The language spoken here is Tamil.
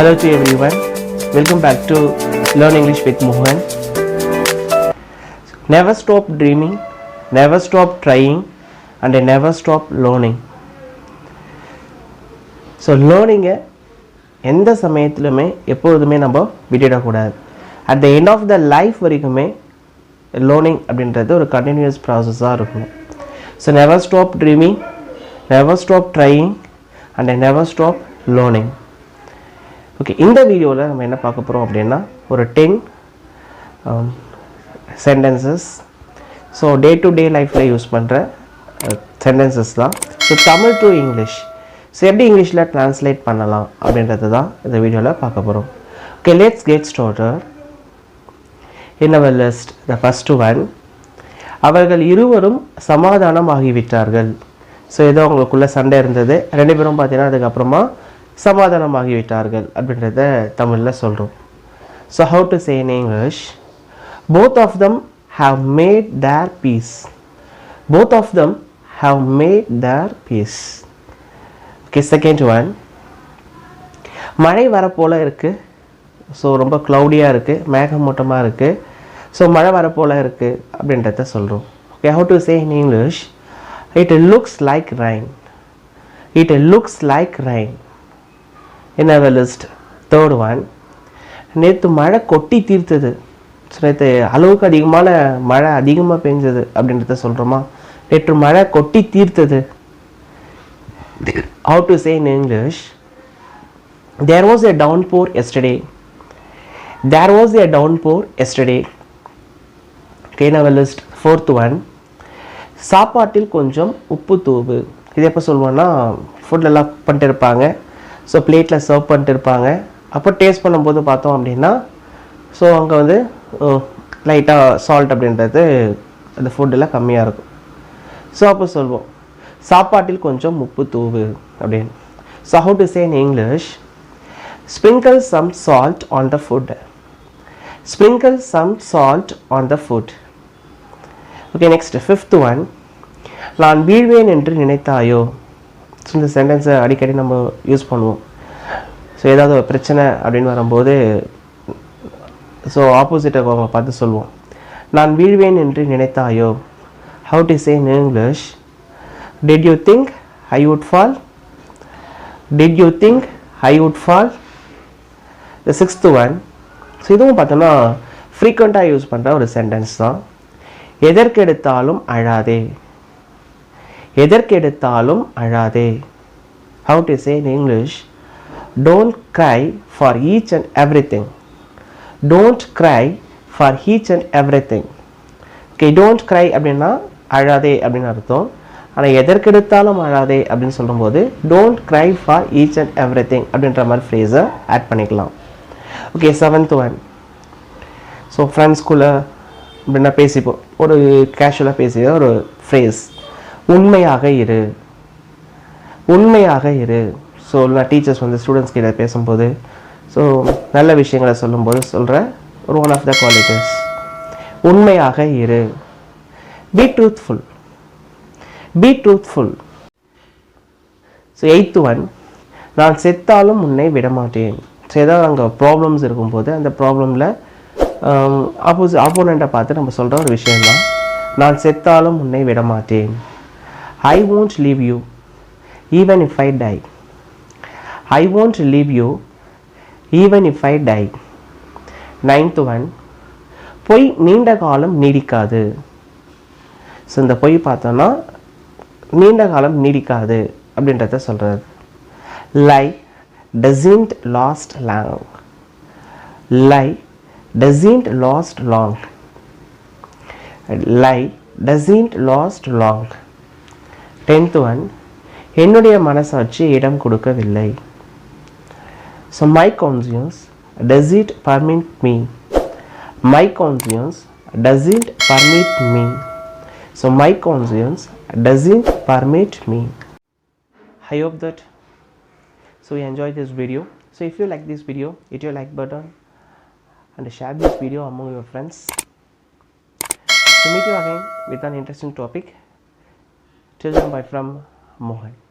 Hello to everyone. Welcome back to Learn English with Mohan. Never stop dreaming, never stop trying, and never stop learning. So லேர்னிங்கை எந்த சமயத்துலையுமே எப்பொழுதுமே நம்ம விட்டுடக்கூடாது. At the end of the life வரைக்குமே லேர்னிங் அப்படின்றது ஒரு கண்டினியூஸ் ப்ராசஸாக இருக்கணும். So never stop dreaming, never stop trying and never stop learning. Okay, இந்த வீடியோவில் நம்ம என்ன பார்க்க போகிறோம் அப்படின்னா ஒரு 10 sentences. So day to day லைஃப்பில் யூஸ் பண்ணுற சென்டென்சஸ் தான். So Tamil to English, so எப்படி இங்கிலீஷில் ட்ரான்ஸ்லேட் பண்ணலாம் அப்படின்றது தான் இந்த வீடியோவில் பார்க்க போகிறோம். Okay, let's get started. In our list the first one, அவர்கள் இருவரும் சமாதானமாகிவிட்டார்கள். ஸோ ஏதோ அவங்களுக்குள்ளே சண்டை இருந்தது, ரெண்டு பேரும் பார்த்தீங்கன்னா அதுக்கப்புறமா சமாதானமாகிவிட்டார்கள் அப்படின்றத தமிழில் சொல்கிறோம். So how to say in English? Both of them have made their peace. Both of them have made their peace. Okay, second one, மழை வரப்போல் இருக்குது. ஸோ ரொம்ப க்ளவுடியாக இருக்குது, மேகமூட்டமாக இருக்குது. ஸோ மழை வரப்போல் இருக்குது அப்படின்றத சொல்கிறோம். Okay, how to say in English? It looks like rain. It looks like rain. In our list, third one, நேற்று மழை கொட்டி தீர்த்தது. ஸோ நேற்று அளவுக்கு அதிகமான மழை அதிகமாக பெஞ்சது அப்படின்றத சொல்கிறோமா? நேற்று மழை கொட்டி தீர்த்தது. How to say in English? There was a downpour yesterday. There was a downpour yesterday. Okay, in our list, fourth one, சாப்பாட்டில் கொஞ்சம் உப்பு தூவு. இது எப்போ சொல்லுவோன்னா, ஃபுட்டெல்லாம் பண்ணிட்டு இருப்பாங்க, ஸோ பிளேட்டில் சர்வ் பண்ணிட்டு இருப்பாங்க. அப்போ டேஸ்ட் பண்ணும்போது பார்த்தோம் அப்படின்னா, ஸோ அங்கே வந்து லைட்டாக சால்ட் அப்படின்றது அந்த ஃபுட்டில் கம்மியாக இருக்கும். ஸோ அப்போ சொல்வோம் சாப்பாட்டில் கொஞ்சம் உப்பு தூவு அப்படின்னு. So how to say in English? Sprinkle some salt on the food. Sprinkle some salt on the food. Okay, next fifth one, நான் வீழ்வேன் என்று நினைத்தாயோ. ஸோ இந்த சென்டென்ஸை அடிக்கடி நம்ம யூஸ் பண்ணுவோம். ஸோ ஏதாவது ஒரு பிரச்சனை அப்படின்னு வரும்போது ஸோ ஆப்போசிட்டை அவங்க பார்த்து சொல்லுவோம், நான் வீழ்வேன் என்று நினைத்தாயோ. How to say in English? Did you think I would fall? Did you think I would fall? The sixth one, so இதுவும் பார்த்தோன்னா ஃப்ரீக்வெண்ட்டாக யூஸ் பண்ணுற ஒரு சென்டென்ஸ் தான். எதற்கெடுத்தாலும் அழாதே. எதற்கெடுத்தாலும் அழாதே. How to say in English? Don't cry for each and everything. Don't cry for each and everything. Okay, don't cry அப்படின்னா அழாதே அப்படின்னு அர்த்தம். ஆனால் எதற்கெடுத்தாலும் அழாதே அப்படின்னு சொல்லும்போது don't cry for each and everything அப்படின்ற மாதிரி ஃப்ரேஸை ஆட் பண்ணிக்கலாம். ஓகே, செவன்த் ஒன், ஸோ ஃப்ரெண்ட்ஸ்குள்ளே அப்படின்னா பேசிப்போம், ஒரு கேஷுவலாக பேசிய ஒரு ஃப்ரேஸ், உண்மையாக இரு. உண்மையாக இரு. ஸோ நான் டீச்சர்ஸ் வந்து ஸ்டூடெண்ட்ஸ் கிட்ட பேசும்போது ஸோ நல்ல விஷயங்களை சொல்லும்போது சொல்கிற ஒரு ஒன் ஆஃப் த குவாலிட்டிஸ், உண்மையாக இரு. Be truthful. Be truthful. So eighth one, நான் செத்தாலும் உன்னை விடமாட்டேன். ஸோ ஏதாவது அங்கே ப்ராப்ளம்ஸ் இருக்கும்போது அந்த ப்ராப்ளமில் ஆப்போனண்ட்டை பார்த்து நம்ம சொல்கிற ஒரு விஷயந்தான், நான் செத்தாலும் உன்னை விடமாட்டேன். I won't leave you even if I die. I won't leave you even if I die. Ninth one, பொய் நீண்ட காலம் நீடிக்காது. ஸோ இந்த பொய் பார்த்தோன்னா நீண்ட காலம் நீடிக்காது அப்படின்றத சொல்கிறது. Lie doesn't last long. Lie doesn't last long. Lie doesn't last long. 10th one, என்னுடைய மனசாட்சி இடம் கொடுக்கவில்லை. So my conscious does it permit me. My conscience doesn't permit me. So my conscience doesn't permit me. I hope that you enjoyed this video. So if you like this video, hit your like button and share this video among your friends. To meet you again with an interesting topic. Till then, bye from Mohan.